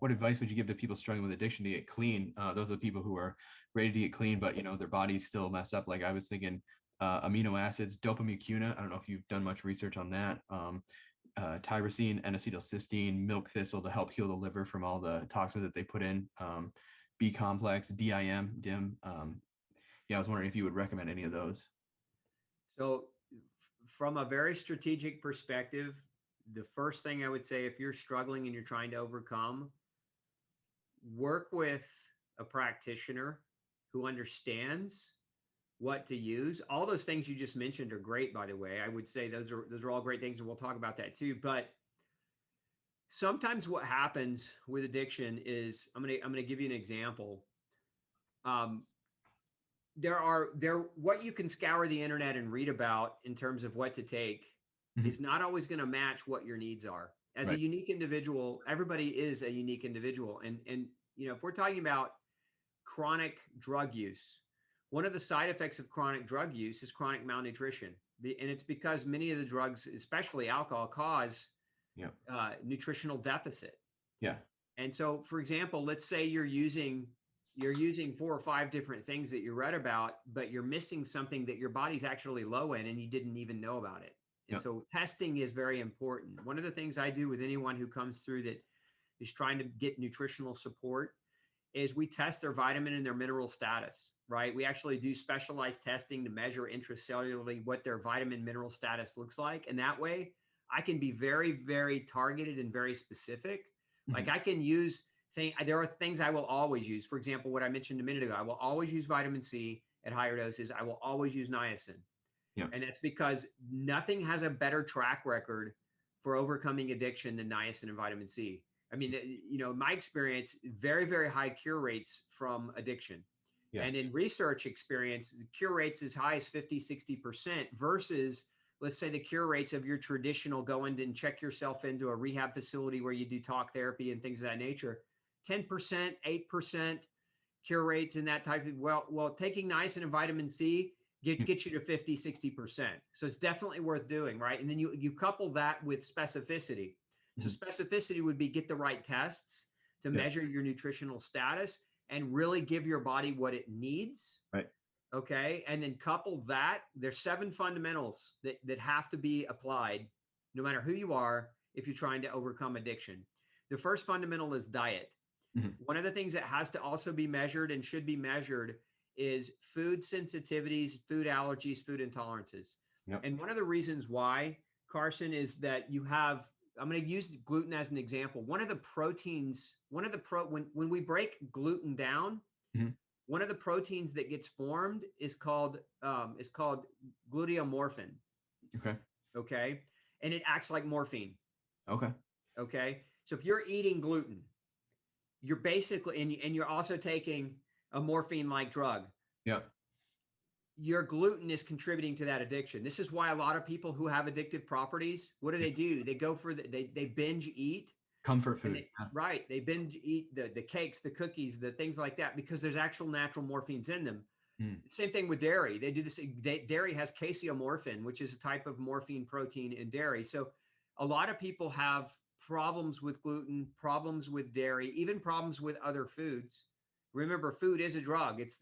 what advice would you give to people struggling with addiction to get clean? Those are the people who are ready to get clean, but their bodies still mess up. Like I was thinking, amino acids, dopamine. I don't know if you've done much research on that. Tyrosine, N-acetylcysteine, milk thistle to help heal the liver from all the toxins that they put in. B complex, DIM. Yeah, I was wondering if you would recommend any of those. So from a very strategic perspective, the first thing I would say, if you're struggling and you're trying to overcome, work with a practitioner who understands what to use. All those things you just mentioned are great, by the way. I would say those are all great things, and we'll talk about that too. But sometimes what happens with addiction is, I'm gonna give you an example. What you can scour the internet and read about in terms of what to take is not always going to match what your needs are. As a unique individual, everybody is a unique individual. And if we're talking about chronic drug use, one of the side effects of chronic drug use is chronic malnutrition. And it's because many of the drugs, especially alcohol, cause nutritional deficit. Yeah. And so, for example, let's say you're using 4 or 5 different things that you read about, but you're missing something that your body's actually low in and you didn't even know about it. And so testing is very important. One of the things I do with anyone who comes through that is trying to get nutritional support is we test their vitamin and their mineral status, right? We actually do specialized testing to measure intracellularly what their vitamin mineral status looks like. And that way I can be very, very targeted and very specific. Like I can use there are things I will always use. For example, what I mentioned a minute ago, I will always use vitamin C at higher doses. I will always use niacin. Yeah. And that's because nothing has a better track record for overcoming addiction than niacin and vitamin C. I mean, in my experience, very, very high cure rates from addiction. Yeah. And in research experience, the cure rates as high as 50, 60% versus, let's say, the cure rates of your traditional go in and check yourself into a rehab facility where you do talk therapy and things of that nature. 10%, 8% cure rates in that type of, well, taking niacin and vitamin C get you to 50, 60%. So it's definitely worth doing, right? And then you couple that with specificity. So specificity would be get the right tests to measure your nutritional status and really give your body what it needs. Right. Okay. And then couple that, there's 7 fundamentals that have to be applied no matter who you are if you're trying to overcome addiction. The first fundamental is diet. One of the things that has to also be measured and should be measured is food sensitivities, food allergies, food intolerances. Yep. And one of the reasons why, Carson, is that you have, I'm going to use gluten as an example. One of the proteins, when we break gluten down, one of the proteins that gets formed is called gluteomorphin. Okay. Okay. And it acts like morphine. Okay. Okay. So if you're eating gluten, you're basically, and you're also taking a morphine-like drug. Yeah. Your gluten is contributing to that addiction. This is why a lot of people who have addictive properties, what do? They go for they binge eat. Comfort food. Right. They binge eat the cakes, the cookies, the things like that, because there's actual natural morphines in them. Same thing with dairy. They do this. Dairy has caseomorphin, which is a type of morphine protein in dairy. So a lot of people have problems with gluten, problems with dairy, even problems with other foods. Remember, food is a drug. It's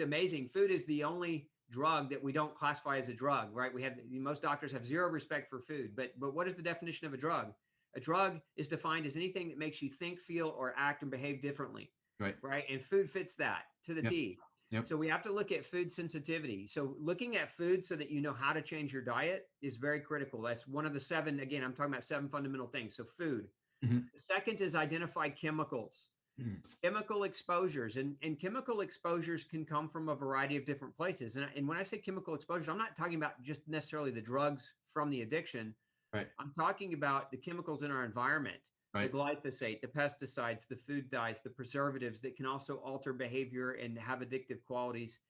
amazing. Food is the only drug that we don't classify as a drug, right? Most doctors have zero respect for food, but what is the definition of a drug? A drug is defined as anything that makes you think, feel, or act and behave differently. Right. Right. And food fits that to the T. Yep. So we have to look at food sensitivity. So looking at food so that you know how to change your diet is very critical. That's one of the 7, again, I'm talking about 7 fundamental things. So food. The second is identify chemicals. Chemical exposures, and chemical exposures can come from a variety of different places. And when I say chemical exposures, I'm not talking about just necessarily the drugs from the addiction. Right. I'm talking about the chemicals in our environment, the glyphosate, the pesticides, the food dyes, the preservatives that can also alter behavior and have addictive qualities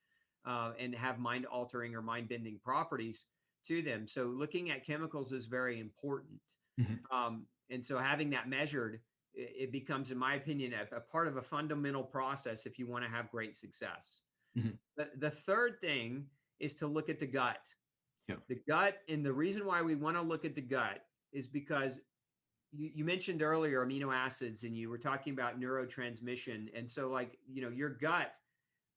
and have mind altering or mind bending properties to them. So looking at chemicals is very important. And so having that measured, it becomes, in my opinion, a part of a fundamental process if you want to have great success. The third thing is to look at the gut. The gut, and the reason why we want to look at the gut is because you mentioned earlier amino acids, and you were talking about neurotransmission. And so, like, your gut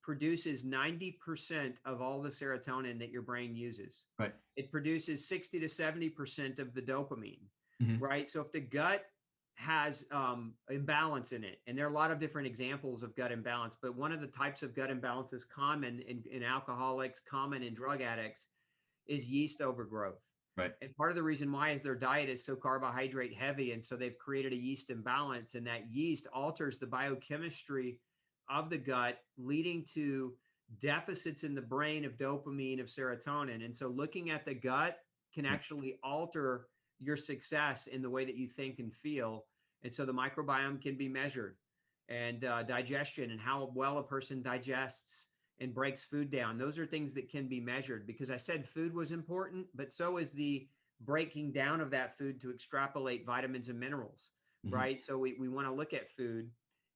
produces 90% of all the serotonin that your brain uses. Right. It produces 60 to 70% of the dopamine, Hmm. right? So if the gut has imbalance in it, and there are a lot of different examples of gut imbalance, but one of the types of gut imbalance is common in alcoholics, common in drug addicts, is yeast overgrowth. Right. And part of the reason why is their diet is so carbohydrate heavy. And so they've created a yeast imbalance, and that yeast alters the biochemistry of the gut, leading to deficits in the brain of dopamine, of serotonin. And so looking at the gut can Yeah. actually alter your success in the way that you think and feel. And so the microbiome can be measured, and digestion, and how well a person digests and breaks food down. Those are things that can be measured, because I said food was important, but so is the breaking down of that food to extrapolate vitamins and minerals, Hmm. right? So we want to look at food,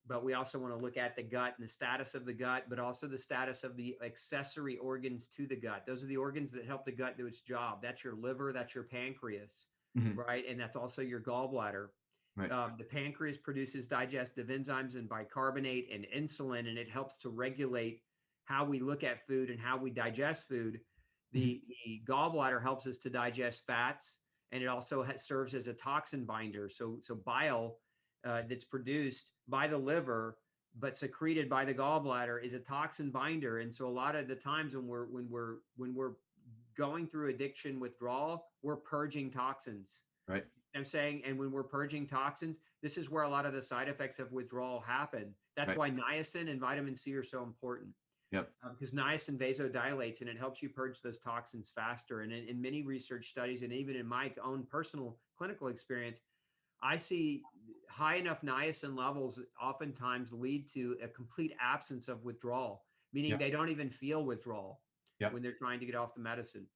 but we also want to look at the gut and the status of the gut, but also the status of the accessory organs to the gut. Those are the organs that help the gut do its job. That's your liver, that's your pancreas, Hmm. right? And that's also your gallbladder. Right. The pancreas produces digestive enzymes and bicarbonate and insulin, and it helps to regulate how we look at food and how we digest food. Hmm. The gallbladder helps us to digest fats, and it also serves as a toxin binder. So bile that's produced by the liver but secreted by the gallbladder is a toxin binder. And so a lot of the times when we're going through addiction withdrawal, we're purging toxins. Right. I'm saying, and when we're purging toxins, this is where a lot of the side effects of withdrawal happen. That's Right. why niacin and vitamin C are so important, Yep. because niacin vasodilates, and it helps you purge those toxins faster. And in many research studies, and even in my own personal clinical experience, I see high enough niacin levels oftentimes lead to a complete absence of withdrawal, meaning Yep. they don't even feel withdrawal Yep. when they're trying to get off the medicine.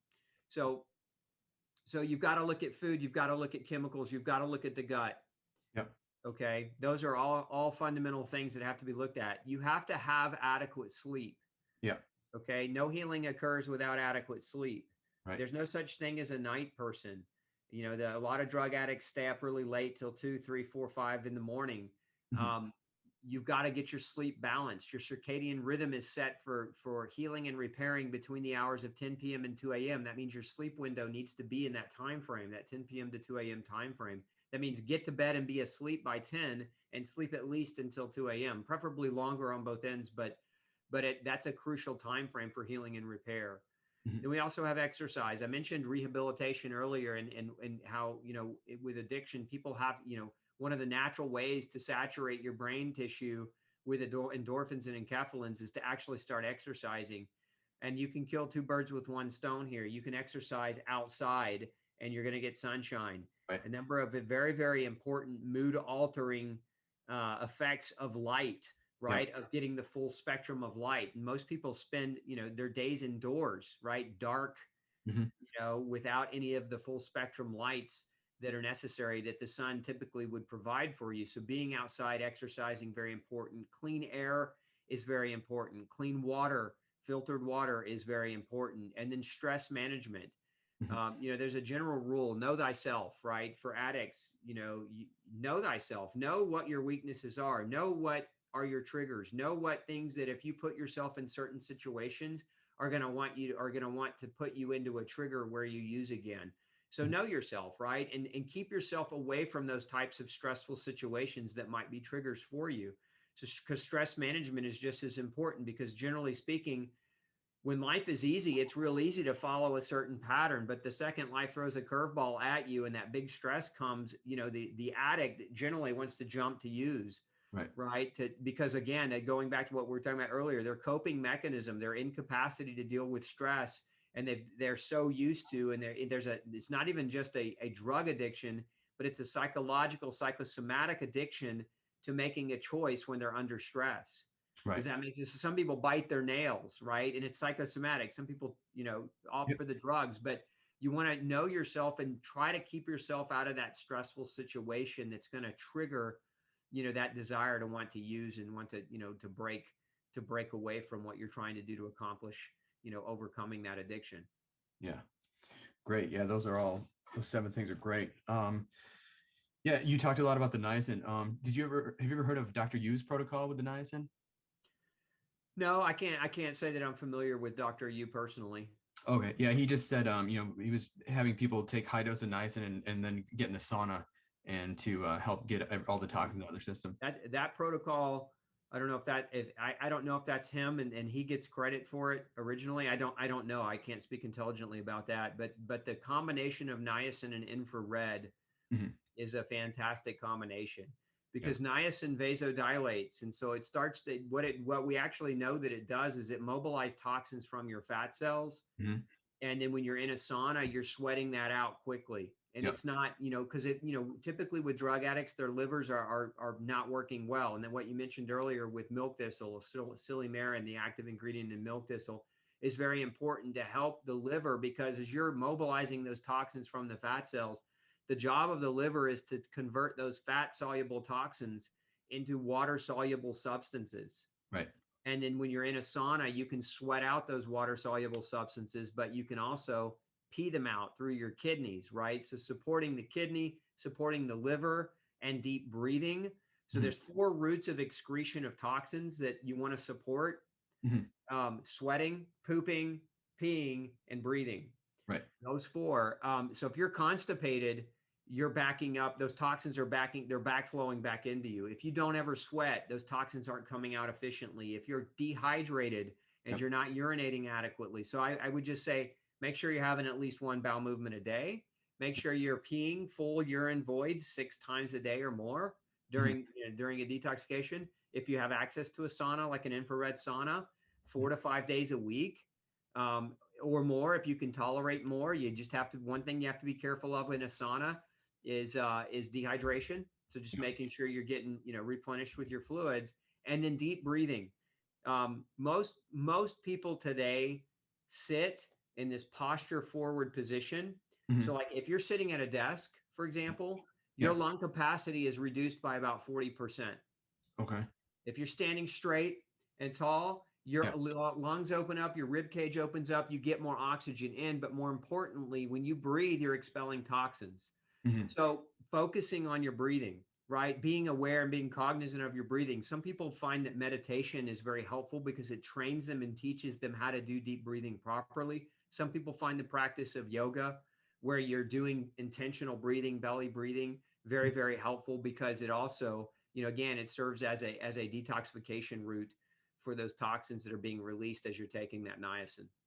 So so you've got to look at food, you've got to look at chemicals, you've got to look at the gut. Yep. Okay, those are all fundamental things that have to be looked at. You have to have adequate sleep. Yep. Okay, no healing occurs without adequate sleep. Right. There's no such thing as a night person. A lot of drug addicts stay up really late till 2, 3, 4, 5 in the morning. Hmm. Um, you've got to get your sleep balanced. Your circadian rhythm is set for healing and repairing between the hours of 10 p.m. and 2 a.m. That means your sleep window needs to be in that time frame, that 10 p.m. to 2 a.m. time frame. That means get to bed and be asleep by 10 and sleep at least until 2 a.m., preferably longer on both ends, but that's a crucial time frame for healing and repair. Hmm. Then we also have exercise. I mentioned rehabilitation earlier, and how, with addiction, people have, one of the natural ways to saturate your brain tissue with endorphins and enkephalins is to actually start exercising. And you can kill two birds with one stone here. You can exercise outside, and you're going to get sunshine. Right. A number of very, very important mood altering effects of light, Yep. right? Of getting the full spectrum of light. And most people spend, their days indoors, right? Dark, Hmm. without any of the full spectrum lights that are necessary that the sun typically would provide for you. So being outside, exercising, very important. Clean air is very important. Clean water, filtered water is very important. And then stress management. Hmm. There's a general rule: know thyself, right? For addicts, know thyself, know what your weaknesses are, know what are your triggers, know what things that if you put yourself in certain situations are going to want to put you into a trigger where you use again. So know yourself, right? And keep yourself away from those types of stressful situations that might be triggers for you. So, because stress management is just as important, because generally speaking, when life is easy, it's real easy to follow a certain pattern. But the second life throws a curveball at you and that big stress comes, the addict generally wants to jump to use, Right. right? Because again, going back to what we were talking about earlier, their coping mechanism, their incapacity to deal with stress, and they're so used to, and it's not even just a drug addiction, but it's a psychological, psychosomatic addiction to making a choice when they're under stress. Does Right. that make sense? Some people bite their nails, right? And it's psychosomatic. Some people, opt Yep. for the drugs, but you want to know yourself and try to keep yourself out of that stressful situation that's going to trigger, that desire to want to use and want to, to break away from what you're trying to do to accomplish, overcoming that addiction. Yeah. Great. Yeah. Those 7 things are great. Yeah, you talked a lot about the niacin. Have you ever heard of Dr. Yu's protocol with the niacin? No, I can't say that I'm familiar with Dr. Yu personally. Okay, yeah, he just said, he was having people take high dose of niacin and then get in the sauna and to help get all the toxins out of their system. That protocol, I don't know if that if I don't know if that's him and he gets credit for it originally. I don't know. I can't speak intelligently about that. But the combination of niacin and infrared Hmm. is a fantastic combination Yeah. because niacin vasodilates, and so it starts to what we actually know that it does is it mobilizes toxins from your fat cells, Hmm. and then when you're in a sauna you're sweating that out quickly, and Yep. it's not, because it, typically with drug addicts their livers are not working well, and then what you mentioned earlier with milk thistle, silymarin, the active ingredient in milk thistle, is very important to help the liver, because as you're mobilizing those toxins from the fat cells, the job of the liver is to convert those fat soluble toxins into water soluble substances. Right. And then when you're in a sauna, you can sweat out those water soluble substances, but you can also pee them out through your kidneys, right? So supporting the kidney, supporting the liver, and deep breathing. So Hmm. there's four routes of excretion of toxins that you want to support: Hmm. sweating, pooping, peeing, and breathing. Right. Those four. So if you're constipated, you're backing up. Those toxins are they're backflowing back into you. If you don't ever sweat, those toxins aren't coming out efficiently. If you're dehydrated and Yep. you're not urinating adequately. So I would just say, make sure you're having at least one bowel movement a day. Make sure you're peeing full urine voids 6 times a day or more Hmm. during a detoxification. If you have access to a sauna, like an infrared sauna, 4 to 5 days a week. Or more if you can tolerate more. You just have to, one thing you have to be careful of in a sauna is dehydration. So just Yep. making sure you're getting, replenished with your fluids, and then deep breathing. Most people today sit in this posture forward position. So Hmm. like if you're sitting at a desk, for example, your Yep. lung capacity is reduced by about 40%. Okay. If you're standing straight and tall, your Yep. lungs open up, your rib cage opens up, you get more oxygen in. But more importantly, when you breathe, you're expelling toxins. Hmm. So focusing on your breathing, right? Being aware and being cognizant of your breathing. Some people find that meditation is very helpful because it trains them and teaches them how to do deep breathing properly. Some people find the practice of yoga, where you're doing intentional breathing, belly breathing, very, very helpful, because it also, again, it serves as a detoxification route for those toxins that are being released as you're taking that niacin.